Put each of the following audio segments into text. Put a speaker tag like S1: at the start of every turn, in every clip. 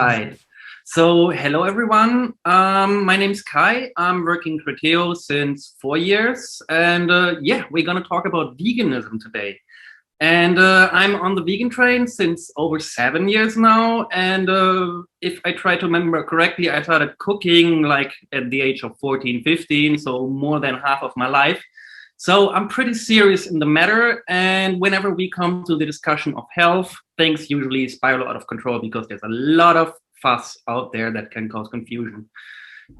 S1: Right. So, hello everyone. My name is Kai. I'm working for Theo since 4 years, and yeah, we're gonna talk about veganism today. And I'm on the vegan train since over 7 years now. And if I try to remember correctly, I started cooking like at the age of 14, 15, so more than half of my life. So I'm pretty serious in the matter. And whenever we come to the discussion of health, things usually spiral out of control because there's a lot of fuss out there that can cause confusion.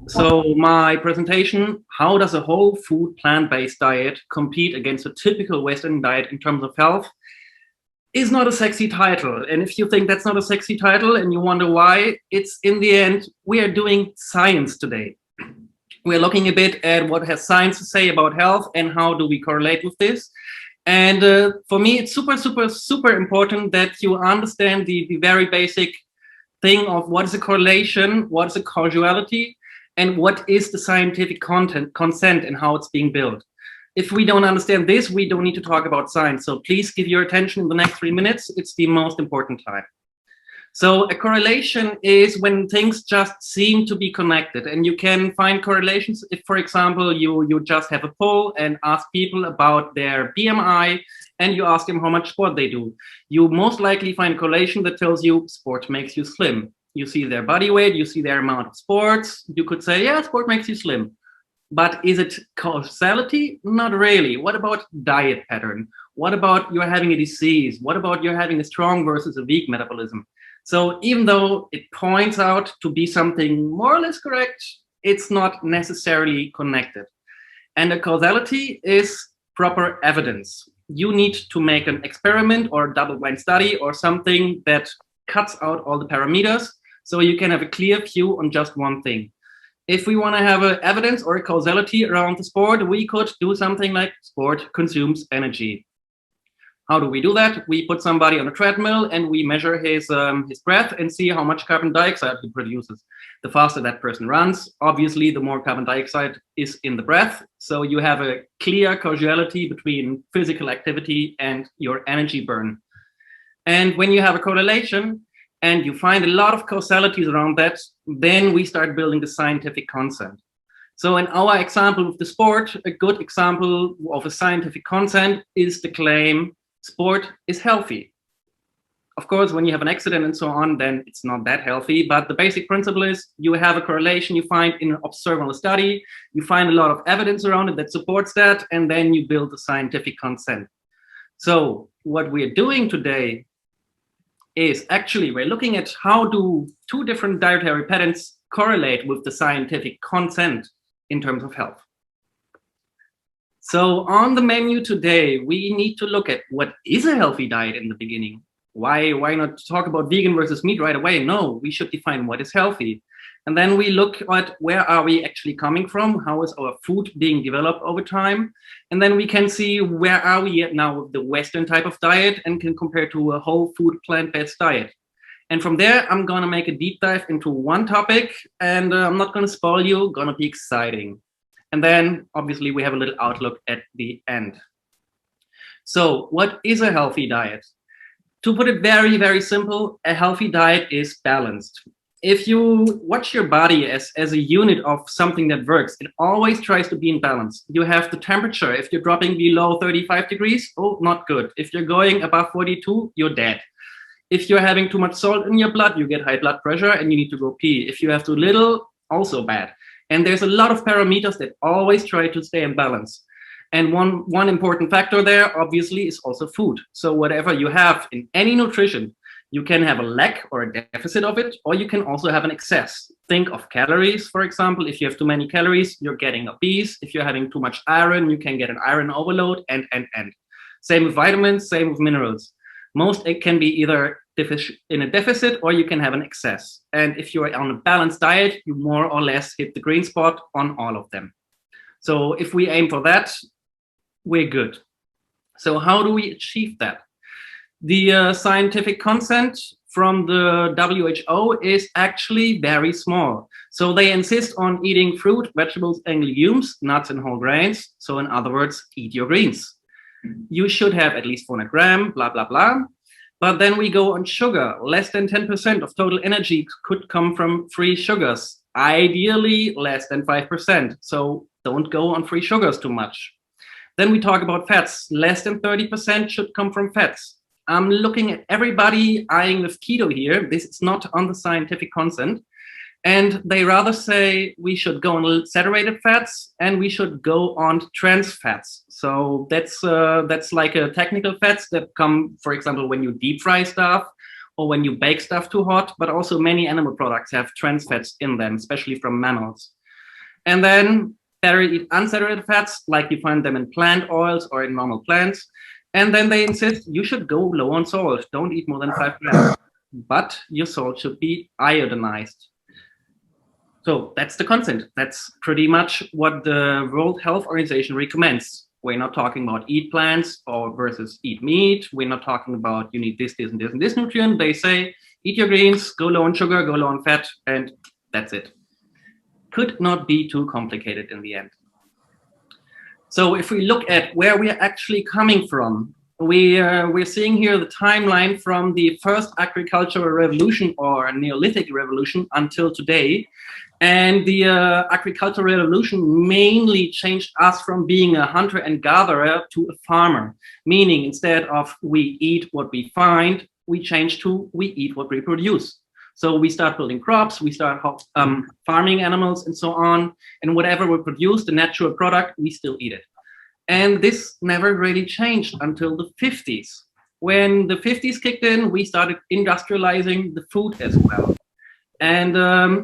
S1: So my presentation, how does a whole food plant-based diet compete against a typical Western diet in terms of health, is not a sexy title. And if you think that's not a sexy title and you wonder why, it's in the end, we are doing science today. We're looking a bit at what has science to say about health and how do we correlate with this. And for me, it's super important that you understand the very basic thing of what is a correlation, what is a causality, and what is the scientific consent and how it's being built. If we don't understand this, we don't need to talk about science. So please give your attention in the next 3 minutes. It's the most important time. So a correlation is when things just seem to be connected, and you can find correlations if, for example, you just have a poll and ask people about their BMI and you ask them how much sport they do. You most likely find a correlation that tells you sport makes you slim. You see their body weight, you see their amount of sports. You could say, yeah, sport makes you slim. But is it causality? Not really. What about diet pattern? What about you're having a disease? What about you're having a strong versus a weak metabolism? So even though it points out to be something more or less correct, it's not necessarily connected. And the causality is proper evidence. You need to make an experiment or a double-blind study or something that cuts out all the parameters so you can have a clear view on just one thing. If we want to have an evidence or a causality around the sport, we could do something like sport consumes energy. How do we do that? We put somebody on a treadmill and we measure his breath and see how much carbon dioxide he produces. The faster that person runs, obviously, the more carbon dioxide is in the breath. So you have a clear causality between physical activity and your energy burn. And when you have a correlation and you find a lot of causalities around that, then we start building the scientific consent. So in our example with the sport, a good example of a scientific consent is the claim sport is healthy. Of course, when you have an accident and so on, then it's not that healthy. But the basic principle is you have a correlation you find in an observable study. You find a lot of evidence around it that supports that, and then you build the scientific consent. So what we're doing today is actually we're looking at how do two different dietary patterns correlate with the scientific consent in terms of health. So on the menu today, we need to look at what is a healthy diet in the beginning. Why not talk about vegan versus meat right away? No, we should define what is healthy. And then we look at where are we actually coming from? How is our food being developed over time? And then we can see where are we at now with the Western type of diet and can compare to a whole food plant-based diet. And from there, I'm gonna make a deep dive into one topic and I'm not gonna spoil you, gonna be exciting. And then obviously we have a little outlook at the end. So what is a healthy diet? To put it very simple, a healthy diet is balanced. If you watch your body as a unit of something that works, it always tries to be in balance. You have the temperature. If you're dropping below 35 degrees, oh, not good. If you're going above 42, you're dead. If you're having too much salt in your blood, you get high blood pressure and you need to go pee. If you have too little, also bad. And there's a lot of parameters that always try to stay in balance. And one important factor there, obviously, is also food. So whatever you have in any nutrition, you can have a lack or a deficit of it, or you can also have an excess. Think of calories, for example. If you have too many calories, you're getting obese. If you're having too much iron, you can get an iron overload, and. Same with vitamins, same with minerals. Most it can be either in a deficit or you can have an excess. And if you're on a balanced diet, you more or less hit the green spot on all of them. So if we aim for that, we're good. So how do we achieve that? The scientific consent from the WHO is actually very small. So they insist on eating fruit, vegetables, and legumes, nuts and whole grains. So in other words, eat your greens. You should have at least 400 grams, blah, blah, blah. But then we go on sugar. Less than 10% of total energy could come from free sugars. Ideally, less than 5%. So don't go on free sugars too much. Then we talk about fats. Less than 30% should come from fats. I'm looking at everybody eyeing with keto here. This is not on the scientific consent. And they rather say we should go on saturated fats and we should go on trans fats. So that's like a technical fats that come, for example, when you deep fry stuff or when you bake stuff too hot, but also many animal products have trans fats in them, especially from mammals. And then better eat unsaturated fats, like you find them in plant oils or in normal plants. And then they insist you should go low on salt. Don't eat more than 5 grams, but your salt should be iodinized. So that's the consent. That's pretty much what the World Health Organization recommends. We're not talking about eat plants or versus eat meat. We're not talking about you need this, this, and this, and this nutrient. They say eat your greens, go low on sugar, go low on fat, and that's it. Could not be too complicated in the end. So if we look at where we are actually coming from, we're seeing here the timeline from the first agricultural revolution or Neolithic revolution until today. And the agricultural revolution mainly changed us from being a hunter and gatherer to a farmer, meaning instead of we eat what we find, we change to we eat what we produce. So we start building crops, we start farming animals and so on, and whatever we produce, the natural product, we still eat it. And this never really changed until the 50s. When the 50s kicked in, we started industrializing the food as well. And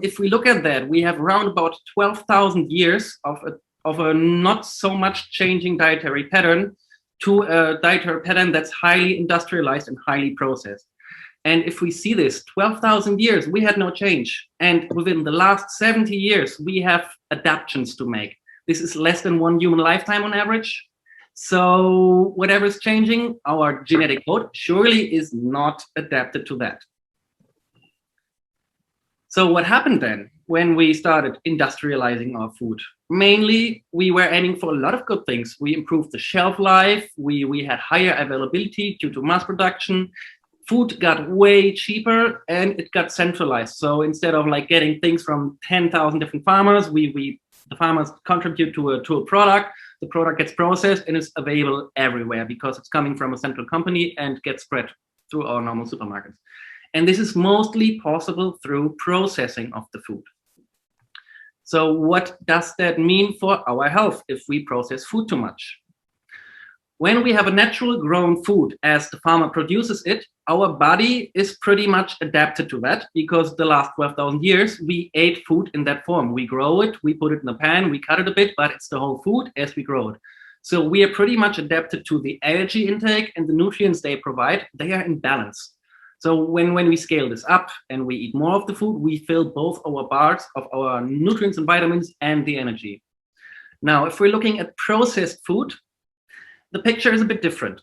S1: if we look at that, we have around about 12,000 years of a not so much changing dietary pattern to a dietary pattern that's highly industrialized and highly processed. And if we see this, 12,000 years, we had no change. And within the last 70 years, we have adaptations to make. This is less than 1 human lifetime on average. So whatever is changing, our genetic code surely is not adapted to that. So what happened then when we started industrializing our food? Mainly, we were aiming for a lot of good things. We improved the shelf life. We had higher availability due to mass production. Food got way cheaper and it got centralized. So instead of like getting things from 10,000 different farmers, the farmers contribute to a product. The product gets processed and is available everywhere because it's coming from a central company and gets spread through our normal supermarkets. And this is mostly possible through processing of the food. So what does that mean for our health if we process food too much? When we have a natural grown food as the farmer produces it, our body is pretty much adapted to that because the last 12,000 years, we ate food in that form. We grow it, we put it in a pan, we cut it a bit, but it's the whole food as we grow it. So we are pretty much adapted to the energy intake and the nutrients they provide. They are in balance. So when we scale this up and we eat more of the food, we fill both our bars of our nutrients and vitamins and the energy. Now, if we're looking at processed food, the picture is a bit different.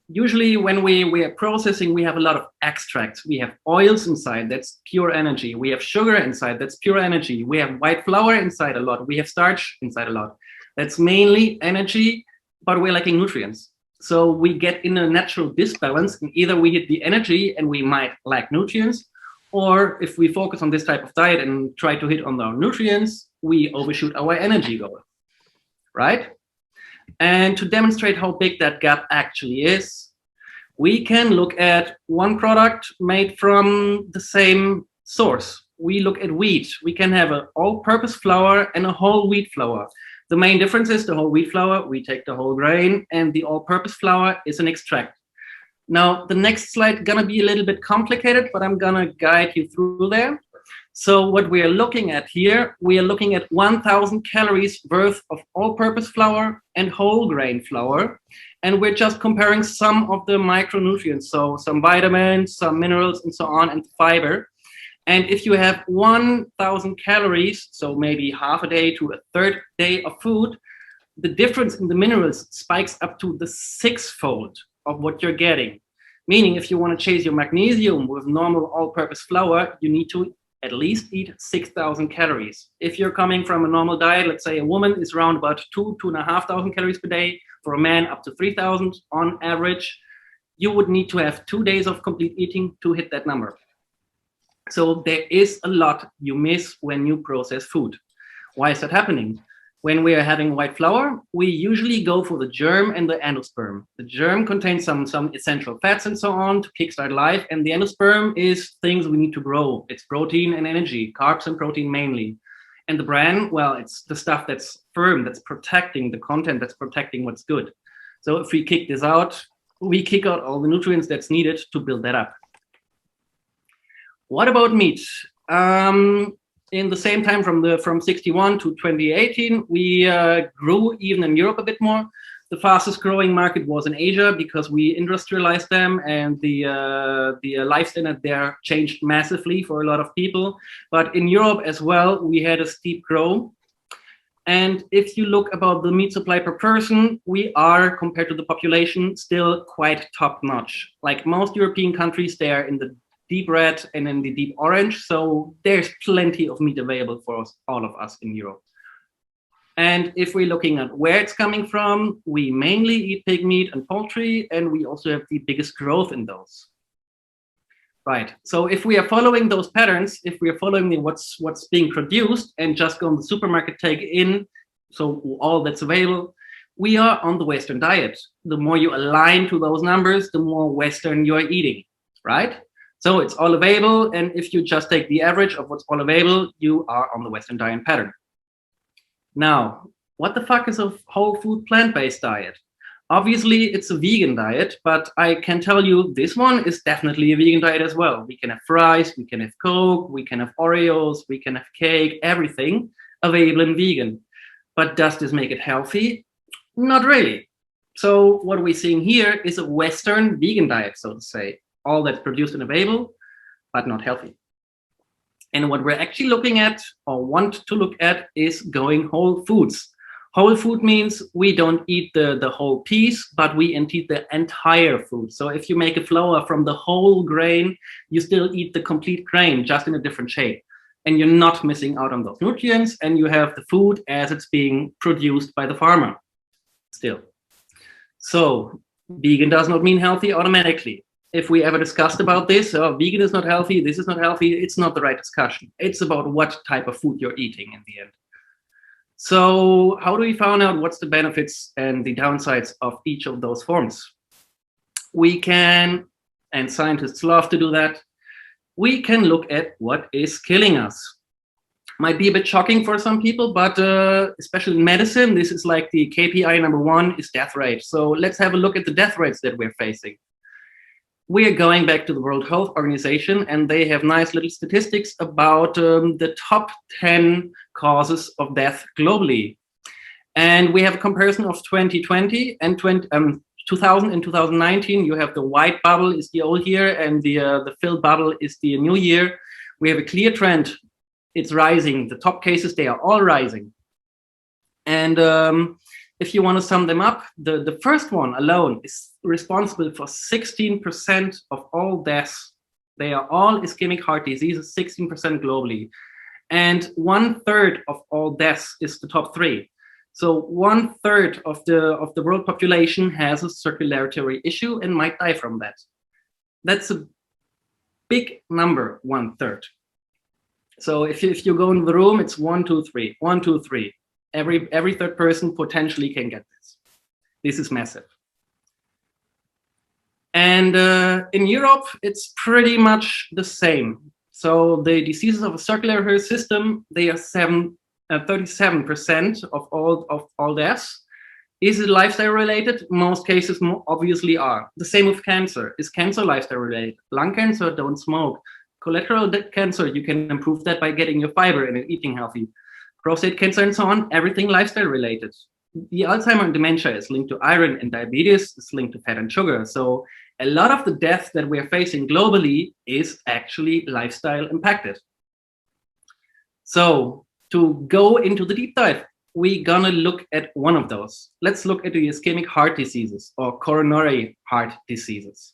S1: Usually when we are processing, we have a lot of extracts. We have oils inside, that's pure energy. We have sugar inside, that's pure energy. We have white flour inside a lot. We have starch inside a lot. That's mainly energy, but we're lacking nutrients. So we get in a natural disbalance, and either we hit the energy and we might lack nutrients, or if we focus on this type of diet and try to hit on our nutrients, we overshoot our energy goal, right? And to demonstrate how big that gap actually is, we can look at one product made from the same source. We look at wheat. We can have an all-purpose flour and a whole wheat flour. The main difference is the whole wheat flour, we take the whole grain, and the all-purpose flour is an extract. Now, the next slide is gonna be a little bit complicated, but I'm gonna guide you through there. So what we are looking at here, we are looking at 1,000 calories worth of all-purpose flour and whole grain flour. And we're just comparing some of the micronutrients, so some vitamins, some minerals, and so on, and fiber. And if you have 1,000 calories, so maybe half a day to a third day of food, the difference in the minerals spikes up to the 6-fold of what you're getting. Meaning if you want to chase your magnesium with normal all-purpose flour, you need to at least eat 6,000 calories. If you're coming from a normal diet, let's say a woman is around about 2,500 calories per day, for a man up to 3,000 on average. you would need to have 2 days of complete eating to hit that number. So there is a lot you miss when you process food. Why is that happening? When we are having white flour, we usually go for the germ and the endosperm. The germ contains some essential fats and so on to kickstart life, and the endosperm is things we need to grow. It's protein and energy, carbs and protein mainly. And the bran, well, it's the stuff that's firm, that's protecting the content, that's protecting what's good. So if we kick this out, we kick out all the nutrients that's needed to build that up. What about meat? In the same time, from 61 to 2018, we grew even in Europe a bit more. The fastest growing market was in Asia because we industrialized them, and the life standard there changed massively for a lot of people. But in Europe as well, we had a steep growth. And if you look about the meat supply per person, we are, compared to the population, still quite top notch. Like most European countries, they are in the deep red and in the deep orange. So there's plenty of meat available for us, all of us in Europe. And if we're looking at where it's coming from, we mainly eat pig meat and poultry, and we also have the biggest growth in those. Right. So if we are following those patterns, if we are following what's being produced and just go in the supermarket, take in, so all that's available, we are on the Western diet. The more you align to those numbers, the more Western you are eating, right? So it's all available, and if you just take the average of what's all available, you are on the Western diet pattern. Now, what the fuck is a whole food plant-based diet? Obviously, it's a vegan diet, but I can tell you this one is definitely a vegan diet as well. We can have fries, we can have Coke, we can have Oreos, we can have cake, everything available in vegan. But does this make it healthy? Not really. So what we're seeing here is a Western vegan diet, so to say. All that's produced and available, but not healthy. And what we're actually looking at or want to look at is going whole foods. Whole food means we don't eat the whole piece, but we eat the entire food. So if you make a flour from the whole grain, you still eat the complete grain, just in a different shape. And you're not missing out on those nutrients, and you have the food as it's being produced by the farmer still. So vegan does not mean healthy automatically. If we ever discussed about this, vegan is not healthy, this is not healthy, it's not the right discussion. It's about what type of food you're eating in the end. So how do we find out what's the benefits and the downsides of each of those forms? We can, and scientists love to do that, we can look at what is killing us. Might be a bit shocking for some people, but especially in medicine, this is like the KPI number one is death rate. So let's have a look at the death rates that we're facing. We are going back to the World Health Organization, and they have nice little statistics about the top 10 causes of death globally. And we have a comparison of 2020 and 2000 and 2019. You have the white bubble is the old year, and the filled bubble is the new year. We have a clear trend. It's rising. The top cases, they are all rising. And if you want to sum them up, the first one alone is responsible for 16% of all deaths. They are all ischemic heart diseases, 16% globally. And 1/3 of all deaths is the top three. So 1/3 of the world population has a circulatory issue and might die from that. That's a big number, 1/3. So if you go in the room, it's 1, 2, 3, 1, 2, 3. Every third person potentially can get this. This is massive. And in Europe, it's pretty much the same. So the diseases of the circulatory system, they are 37% of all deaths. Is it lifestyle related? Most cases obviously are. The same with cancer. Is cancer lifestyle related? Lung cancer, don't smoke. Colorectal cancer, you can improve that by getting your fiber and eating healthy. Prostate cancer and so on, everything lifestyle related. The Alzheimer and dementia is linked to iron, and diabetes is linked to fat and sugar. So a lot of the death that we're facing globally is actually lifestyle impacted. So to go into the deep dive, we're gonna look at one of those. Let's look at the ischemic heart diseases or coronary heart diseases.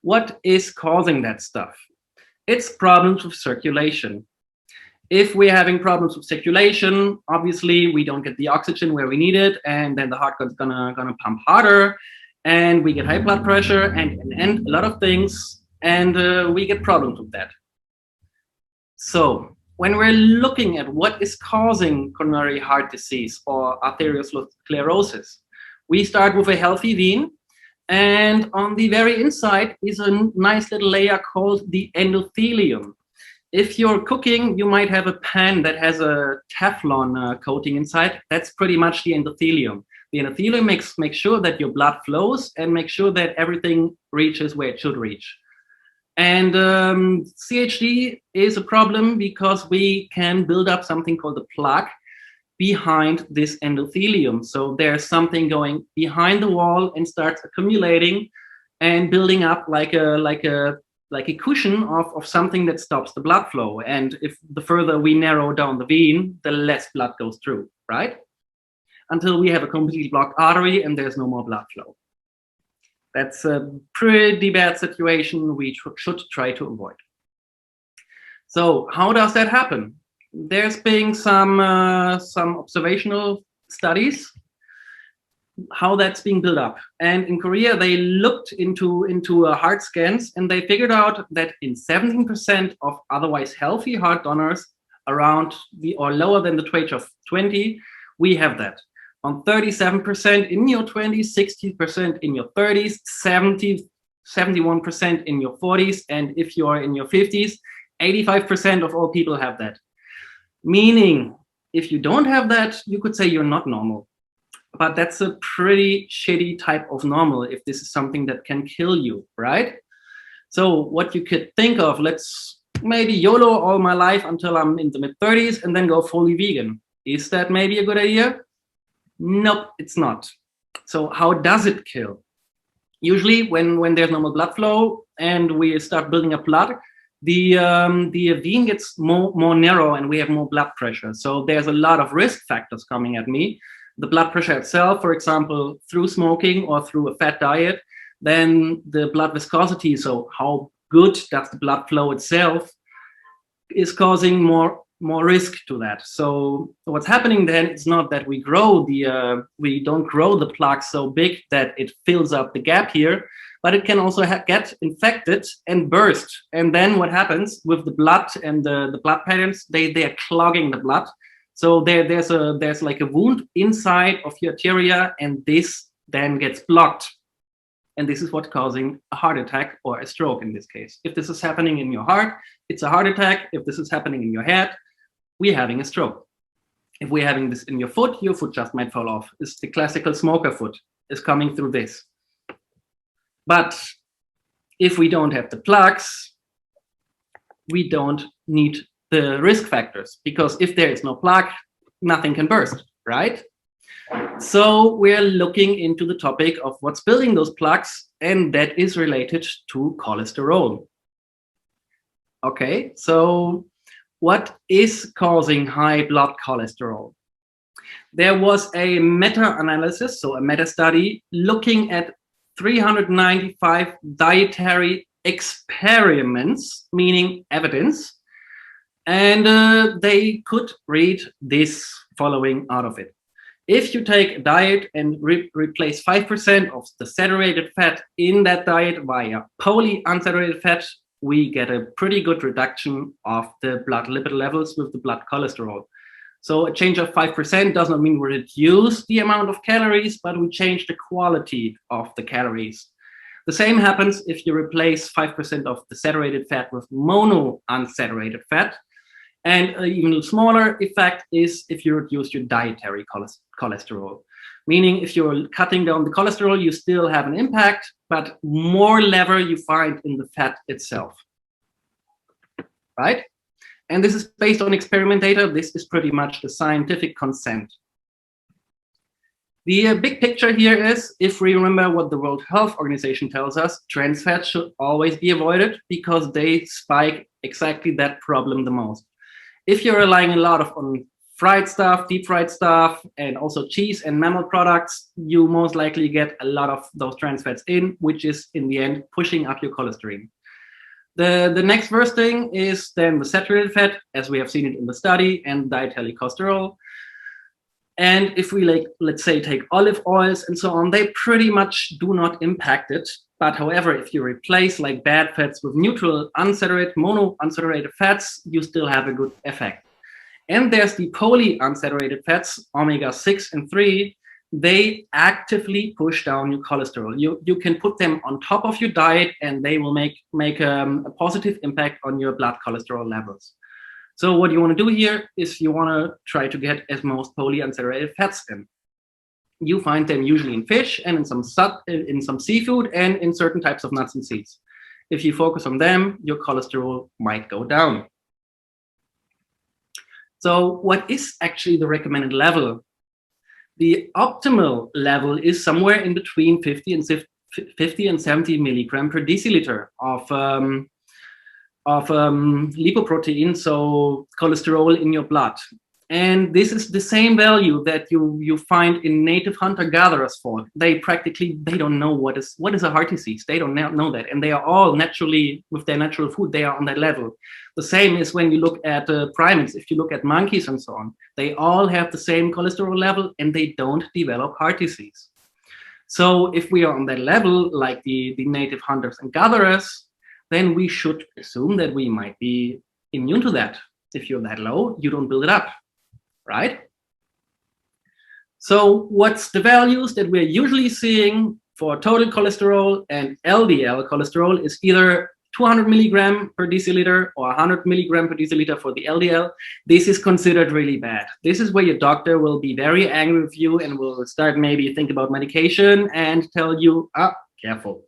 S1: What is causing that stuff? It's problems with circulation. If we're having problems with circulation, obviously we don't get the oxygen where we need it, and then the heart is gonna pump harder. and we get high blood pressure and a lot of things, and we get problems with that. So when we're looking at what is causing coronary heart disease or atherosclerosis, we start with a healthy vein, and on the very inside is a nice little layer called the endothelium. If you're cooking, you might have a pan that has a Teflon coating inside. That's pretty much the endothelium. The endothelium makes sure that your blood flows and makes sure that everything reaches where it should reach. And CHD is a problem because we can build up something called a plaque behind this endothelium. So there's something going behind the wall and starts accumulating and building up like a cushion of something that stops the blood flow. And if the further we narrow down the vein, the less blood goes through, right? Until we have a completely blocked artery and there's no more blood flow. That's a pretty bad situation we should try to avoid. So how does that happen? There's been some observational studies how that's being built up. And in Korea, they looked into heart scans, and they figured out that in 17% of otherwise healthy heart donors around or lower than the age of 20, we have that. On 37% in your 20s, 60% in your 30s, 71% in your 40s, and if you are in your 50s, 85% of all people have that. Meaning, if you don't have that, you could say you're not normal. But that's a pretty shitty type of normal if this is something that can kill you, right? So what you could think of, let's maybe YOLO all my life until I'm in the mid-30s and then go fully vegan. Is that maybe a good idea? Nope, it's not. So how does it kill? Usually when there's normal blood flow and we start building up blood, the vein gets more narrow and we have more blood pressure. So there's a lot of risk factors coming at me. The blood pressure itself, for example, through smoking or through a fat diet, then the blood viscosity, so how good does the blood flow itself, is causing more risk to that. So what's happening then, it's not that we don't grow the plaque so big that it fills up the gap here, but it can also get infected and burst. And then what happens with the blood and the blood patterns, they are clogging the blood. So there's like a wound inside of your arteria, and this then gets blocked. And this is what's causing a heart attack or a stroke in this case. If this is happening in your heart, it's a heart attack. If this is happening in your head, we're having a stroke. If we're having this in your foot just might fall off. It's the classical smoker foot is coming through this. But if we don't have the plaques, we don't need the risk factors, because if there is no plaque, nothing can burst, right? So we're looking into the topic of what's building those plaques, and that is related to cholesterol. Okay, so what is causing high blood cholesterol? There was a meta-analysis, so a meta-study, looking at 395 dietary experiments, meaning evidence, and they could read this following out of it. If you take a diet and replace 5% of the saturated fat in that diet via polyunsaturated fat, we get a pretty good reduction of the blood lipid levels with the blood cholesterol. So a change of 5% does not mean we reduce the amount of calories, but we change the quality of the calories. The same happens if you replace 5% of the saturated fat with monounsaturated fat. And an even smaller effect is if you reduce your dietary cholesterol. Meaning if you're cutting down the cholesterol, you still have an impact, but more lever you find in the fat itself, right? And this is based on experiment data. This is pretty much the scientific consent. The big picture here is, if we remember what the World Health Organization tells us, trans fats should always be avoided because they spike exactly that problem the most. If you're relying a lot on fried stuff, deep fried stuff, and also cheese and mammal products, you most likely get a lot of those trans fats in, which is in the end pushing up your cholesterol. The next worst thing is then the saturated fat, as we have seen it in the study, and dietary cholesterol. And if we let's say take olive oils and so on, they pretty much do not impact it. But however, if you replace like bad fats with neutral, unsaturated, monounsaturated fats, you still have a good effect. And there's the polyunsaturated fats, omega-6 and 3. They actively push down your cholesterol. You can put them on top of your diet and they will make a positive impact on your blood cholesterol levels. So what you want to do here is you want to try to get as most polyunsaturated fats in. You find them usually in fish and in some seafood and in certain types of nuts and seeds. If you focus on them, your cholesterol might go down. So what is actually the recommended level? The optimal level is somewhere in between 50 and 70 milligram per deciliter of lipoprotein, so cholesterol in your blood. And this is the same value that you find in native hunter-gatherers for. They don't know what is a heart disease. They don't know that. And they are all naturally, with their natural food, they are on that level. The same is when you look at primates. If you look at monkeys and so on, they all have the same cholesterol level and they don't develop heart disease. So if we are on that level, like the native hunters and gatherers, then we should assume that we might be immune to that. If you're that low, you don't build it up, right? So what's the values that we're usually seeing for total cholesterol and LDL cholesterol is either 200 milligram per deciliter or 100 milligram per deciliter for the LDL. This is considered really bad. This is where your doctor will be very angry with you and will start maybe think about medication and tell you, careful.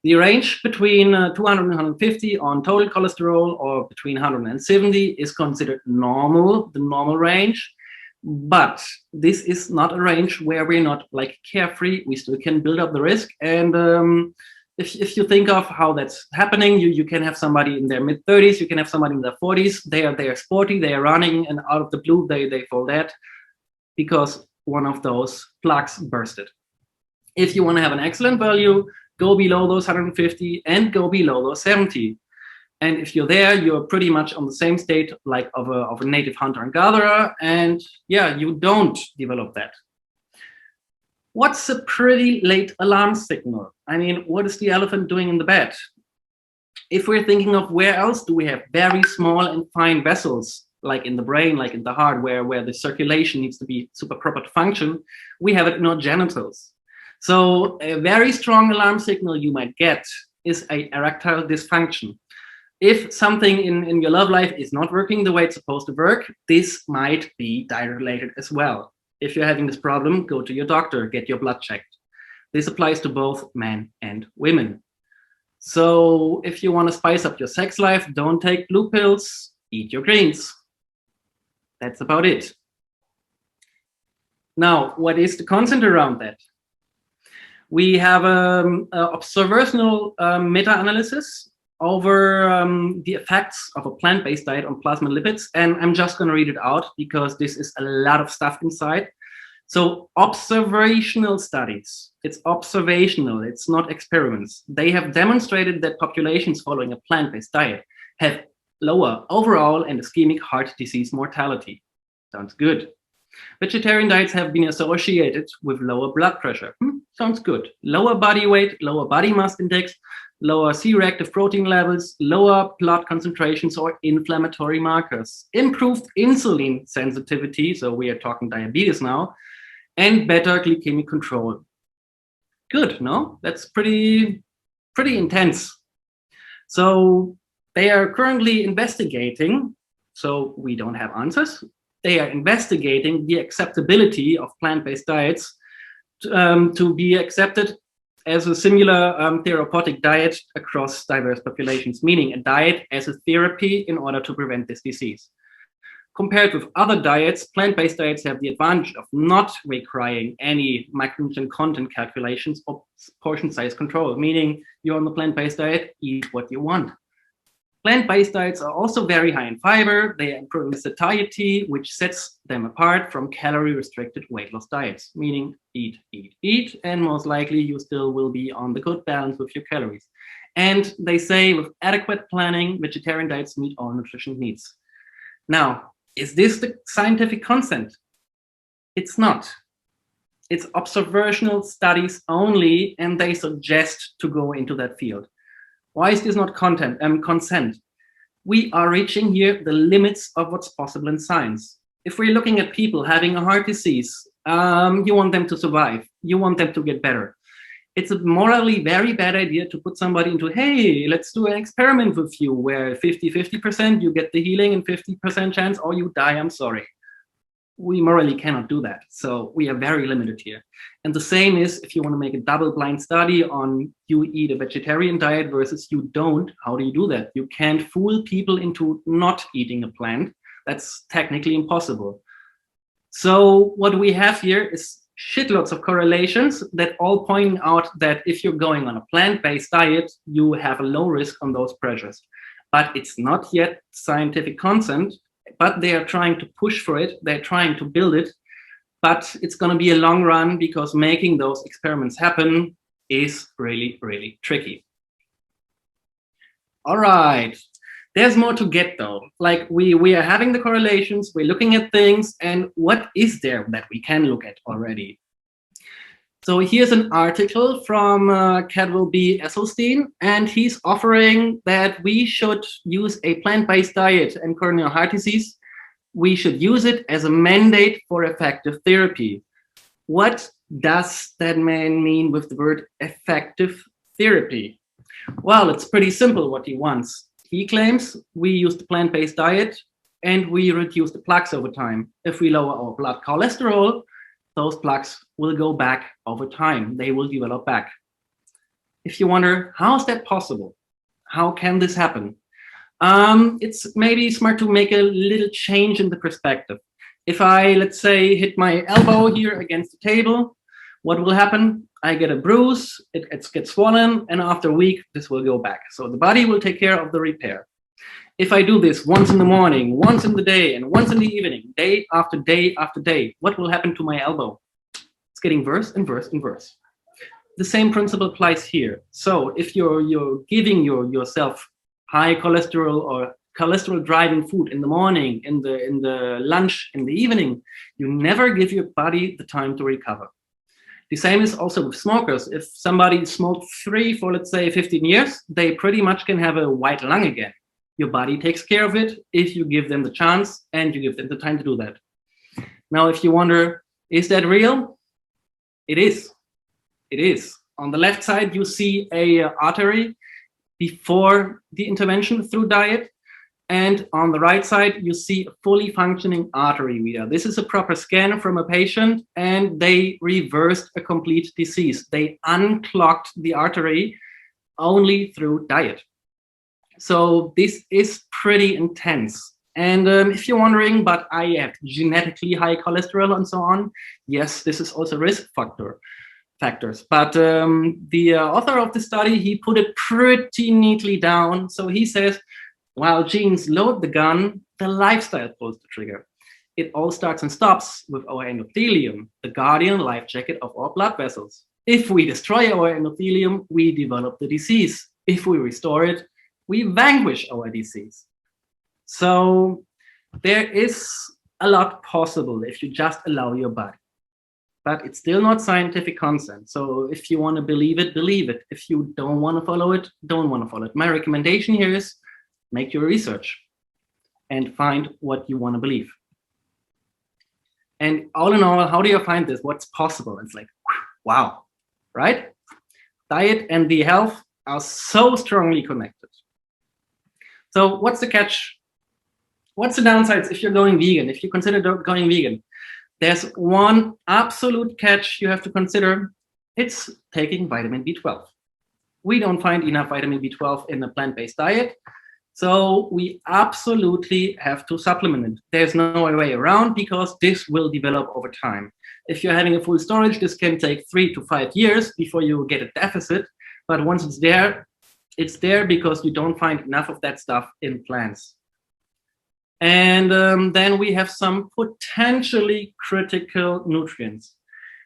S1: The range between 200 and 150 on total cholesterol or between 100 and 70 is considered normal, the normal range. But this is not a range where we're not like carefree. We still can build up the risk. And if you think of how that's happening, you can have somebody in their mid-30s, you can have somebody in their 40s. They are sporty, they are running, and out of the blue, they fall dead because one of those plugs bursted. If you want to have an excellent value, go below those 150 and go below those 70. And if you're there, you're pretty much on the same state like of a native hunter and gatherer. And yeah, you don't develop that. What's a pretty late alarm signal? I mean, what is the elephant doing in the bed? If we're thinking of where else do we have very small and fine vessels, like in the brain, like in the heart, where the circulation needs to be super proper to function, we have it in our genitals. So a very strong alarm signal you might get is an erectile dysfunction. If something in your love life is not working the way it's supposed to work, this might be diet-related as well. If you're having this problem, go to your doctor, get your blood checked. This applies to both men and women. So if you want to spice up your sex life, don't take blue pills, eat your greens. That's about it. Now, what is the concept around that? We have an observational meta-analysis over the effects of a plant-based diet on plasma lipids. And I'm just going to read it out because this is a lot of stuff inside. So observational studies, it's observational, it's not experiments. They have demonstrated that populations following a plant-based diet have lower overall and ischemic heart disease mortality. Sounds good. Vegetarian diets have been associated with lower blood pressure. Sounds good. Lower body weight, lower body mass index, lower C-reactive protein levels, lower blood concentrations or inflammatory markers, improved insulin sensitivity, so we are talking diabetes now, and better glycemic control. Good, no? That's pretty intense. So they are currently investigating, so we don't have answers. They are investigating the acceptability of plant-based diets to be accepted as a similar therapeutic diet across diverse populations, meaning a diet as a therapy in order to prevent this disease. Compared with other diets, plant-based diets have the advantage of not requiring any macronutrient content calculations or portion size control, meaning you're on the plant-based diet, eat what you want. Plant-based diets are also very high in fiber. They improve satiety, which sets them apart from calorie-restricted weight loss diets, meaning eat, eat, eat, and most likely you still will be on the good balance with your calories. And they say with adequate planning, vegetarian diets meet all nutrition needs. Now, is this the scientific consent? It's not. It's observational studies only, and they suggest to go into that field. Why is this not consent? We are reaching here the limits of what's possible in science. If we're looking at people having a heart disease, you want them to survive. You want them to get better. It's a morally very bad idea to put somebody into, hey, let's do an experiment with you where 50% you get the healing and 50% chance or you die, I'm sorry. We morally cannot do that. So we are very limited here. And the same is if you want to make a double-blind study on you eat a vegetarian diet versus you don't, how do you do that? You can't fool people into not eating a plant. That's technically impossible. So what we have here is shitloads of correlations that all point out that if you're going on a plant-based diet, you have a low risk on those pressures. But it's not yet scientific consent, but they are trying to push for it. They're trying to build it, but it's going to be a long run because making those experiments happen is really, really tricky. All right. There's more to get though. Like we are having the correlations, we're looking at things, and what is there that we can look at already? So here's an article from Cadiovascular, and he's offering that we should use a plant-based diet and coronary heart disease. We should use it as a mandate for effective therapy. What does that man mean with the word effective therapy? Well, it's pretty simple what he wants. He claims we use the plant-based diet and we reduce the plaques over time. If we lower our blood cholesterol, those plaques will go back over time. They will develop back. If you wonder, how is that possible? How can this happen? It's maybe smart to make a little change in the perspective. If I, let's say, hit my elbow here against the table, what will happen? I get a bruise, it gets swollen, and after a week, this will go back. So the body will take care of the repair. If I do this once in the morning, once in the day, and once in the evening, day after day after day, what will happen to my elbow? It's getting worse and worse and worse. The same principle applies here. So if you're giving yourself high cholesterol or cholesterol driving food in the morning, in the lunch, in the evening, you never give your body the time to recover. The same is also with smokers. If somebody smoked for, let's say, 15 years, they pretty much can have a white lung again. Your body takes care of it if you give them the chance and you give them the time to do that. Now, if you wonder, is that real? It is. It is. On the left side, you see a artery before the intervention through diet. And on the right side, you see a fully functioning artery reader. This is a proper scan from a patient, and they reversed a complete disease. They unclogged the artery only through diet. So this is pretty intense. And if you're wondering, but I have genetically high cholesterol and so on, yes, this is also risk factors. But the author of the study, he put it pretty neatly down. So he says, while genes load the gun, the lifestyle pulls the trigger. It all starts and stops with our endothelium, the guardian life jacket of our blood vessels. If we destroy our endothelium, we develop the disease. If we restore it, we vanquish our disease. So there is a lot possible if you just allow your body. But it's still not scientific consent. So if you want to believe it, believe it. If you don't want to follow it, don't want to follow it. My recommendation here is make your research and find what you want to believe. And all in all, how do you find this? What's possible? It's like, wow, right? Diet and the health are so strongly connected. So what's the catch? What's the downsides if you're going vegan, if you consider going vegan? There's one absolute catch you have to consider. It's taking vitamin B12. We don't find enough vitamin B12 in a plant-based diet. So we absolutely have to supplement it. There's no way around because this will develop over time. If you're having a full storage, this can take 3 to 5 years before you get a deficit. But once it's there because you don't find enough of that stuff in plants. And then we have some potentially critical nutrients.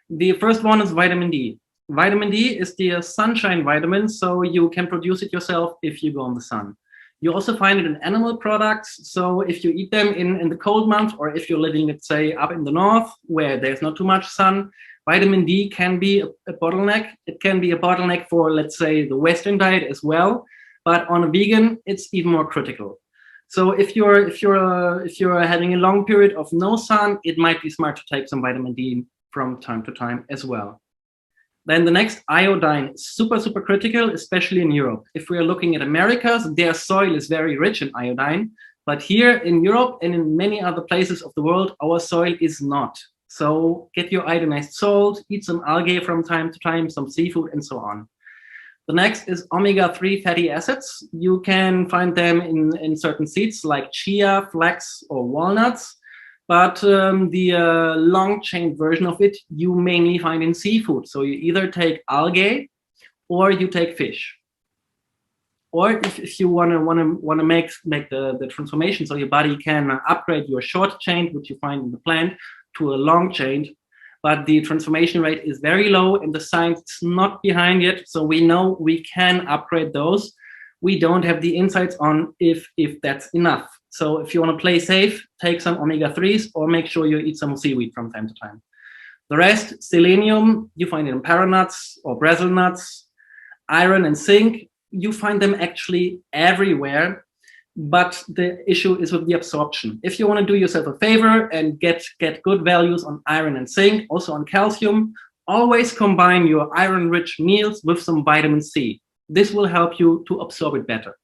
S1: The first one is vitamin D. Vitamin D is the sunshine vitamin, so you can produce it yourself if you go in the sun. You also find it in animal products. So if you eat them in the cold months, or if you're living, let's say, up in the north where there's not too much sun, vitamin D can be a bottleneck. It can be a bottleneck for, let's say, the Western diet as well. But on a vegan, it's even more critical. So if you're having a long period of no sun, it might be smart to take some vitamin D from time to time as well. Then the next, iodine, super, super critical, especially in Europe. If we are looking at Americas, their soil is very rich in iodine. But here in Europe and in many other places of the world, our soil is not. So get your iodinized salt, eat some algae from time to time, some seafood, and so on. The next is omega-3 fatty acids. You can find them in certain seeds like chia, flax, or walnuts. But the long-chain version of it, you mainly find in seafood. So you either take algae or you take fish. Or if you want to make the transformation so your body can upgrade your short chain, which you find in the plant, to a long chain, but the transformation rate is very low and the science is not behind yet. So we know we can upgrade those. We don't have the insights on if that's enough. So if you want to play safe, take some omega-3s or make sure you eat some seaweed from time to time. The rest, selenium, you find it in paranuts or Brazil nuts. Iron and zinc, you find them actually everywhere. But the issue is with the absorption. If you want to do yourself a favor and get good values on iron and zinc, also on calcium, always combine your iron-rich meals with some vitamin C. This will help you to absorb it better.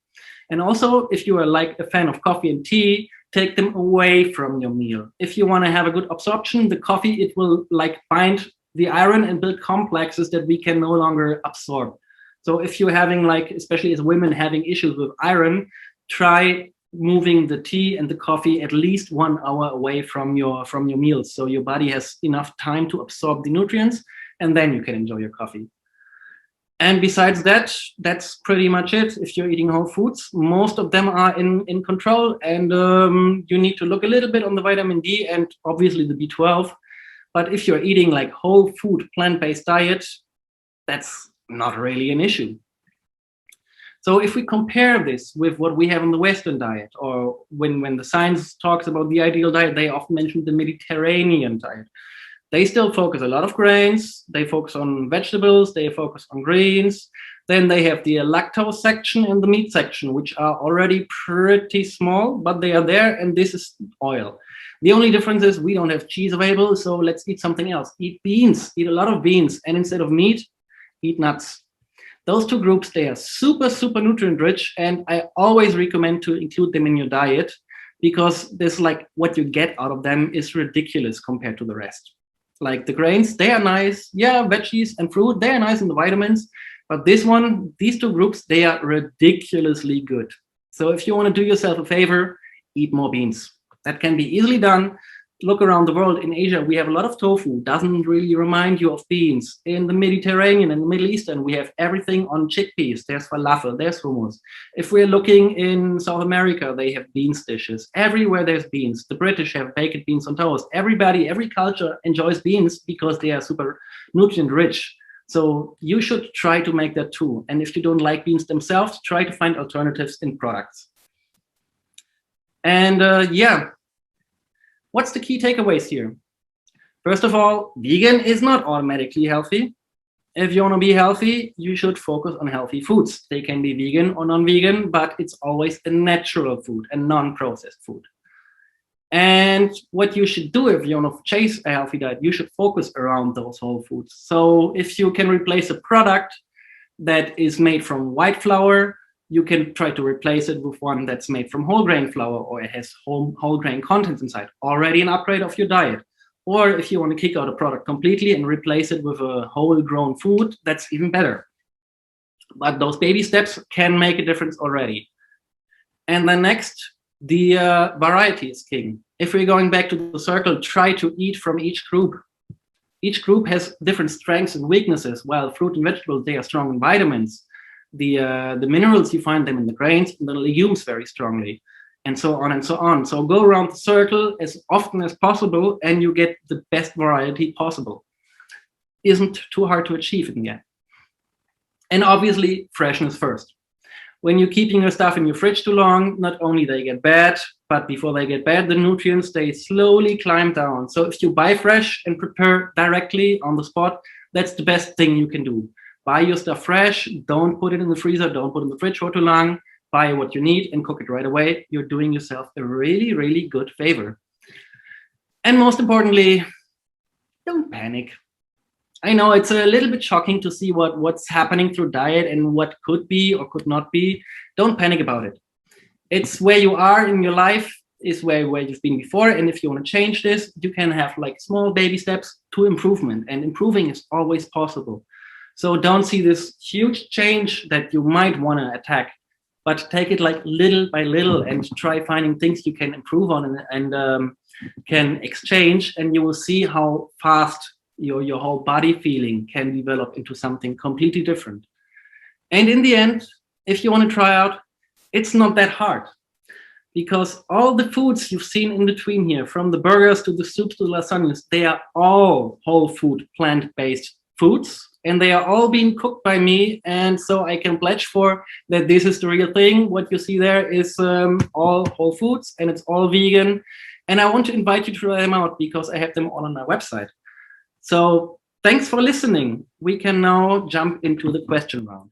S1: And also, if you are like a fan of coffee and tea, take them away from your meal. If you want to have a good absorption, the coffee, it will like bind the iron and build complexes that we can no longer absorb. So if you're having, like, especially as women, having issues with iron, try moving the tea and the coffee at least 1 hour away from your meals, so your body has enough time to absorb the nutrients, and then you can enjoy your coffee. And besides that, that's pretty much it. If you're eating whole foods, most of them are in control, and you need to look a little bit on the vitamin D and obviously the B12. But if you're eating like whole food, plant-based diet, that's not really an issue. So if we compare this with what we have in the Western diet, or when the science talks about the ideal diet, they often mention the Mediterranean diet. They still focus a lot of grains, they focus on vegetables, they focus on greens. Then they have the lactose section and the meat section, which are already pretty small, but they are there, and this is oil. The only difference is we don't have cheese available, so let's eat something else. Eat beans, eat a lot of beans, and instead of meat, eat nuts. Those two groups, they are super, super nutrient rich, and I always recommend to include them in your diet, because this, like, what you get out of them is ridiculous compared to the rest. Like the grains, they are nice. Yeah, veggies and fruit, they are nice in the vitamins. But these two groups, they are ridiculously good. So if you want to do yourself a favor, eat more beans. That can be easily done. Look around the world. In Asia, we have a lot of tofu. Doesn't really remind you of beans. In the Mediterranean and the Middle Eastern, we have everything on chickpeas. There's falafel, there's hummus. If we're looking in South America, they have beans dishes. Everywhere there's beans. The British have baked beans on toast. Everybody, every culture enjoys beans because they are super nutrient rich. So you should try to make that too. And if you don't like beans themselves, try to find alternatives in products. And yeah. What's the key takeaways here? First of all, vegan is not automatically healthy. If you want to be healthy, you should focus on healthy foods. They can be vegan or non-vegan, but it's always a natural food and non-processed food. And what you should do if you want to chase a healthy diet, you should focus around those whole foods. So if you can replace a product that is made from white flour, you can try to replace it with one that's made from whole grain flour, or it has whole grain contents inside. Already an upgrade of your diet. Or if you want to kick out a product completely and replace it with a whole grown food, that's even better. But those baby steps can make a difference already. And then next, the variety is king. If we're going back to the circle, try to eat from each group. Each group has different strengths and weaknesses. While fruit and vegetables, they are strong in vitamins. The minerals, you find them in the grains and the legumes very strongly, and so on and so on. So go around the circle as often as possible, and you get the best variety possible. Isn't too hard to achieve in the end. And obviously, freshness first. when you're keeping your stuff in your fridge too long, not only they get bad, but before they get bad, the nutrients, they slowly climb down. So if you buy fresh and prepare directly on the spot, that's the best thing you can do. Buy your stuff fresh, don't put it in the freezer, don't put it in the fridge for too long, buy what you need and cook it right away. You're doing yourself a really, really good favor. And most importantly, don't panic. I know it's a little bit shocking to see what's happening through diet and what could be or could not be. Don't panic about it. It's where you are in your life is where you've been before. And if you want to change this, you can have like small baby steps to improvement, and improving is always possible. So don't see this huge change that you might want to attack, but take it like little by little and try finding things you can improve on and can exchange, and you will see how fast your whole body feeling can develop into something completely different. And in the end, if you want to try out, it's not that hard, because all the foods you've seen in between here, from the burgers to the soups to the lasagnas, they are all whole food, plant-based foods, and they are all being cooked by me. And so I can pledge for that this is the real thing. What you see there is all whole foods, and it's all vegan. And I want to invite you to try them out because I have them all on my website. So thanks for listening. We can now jump into the question round.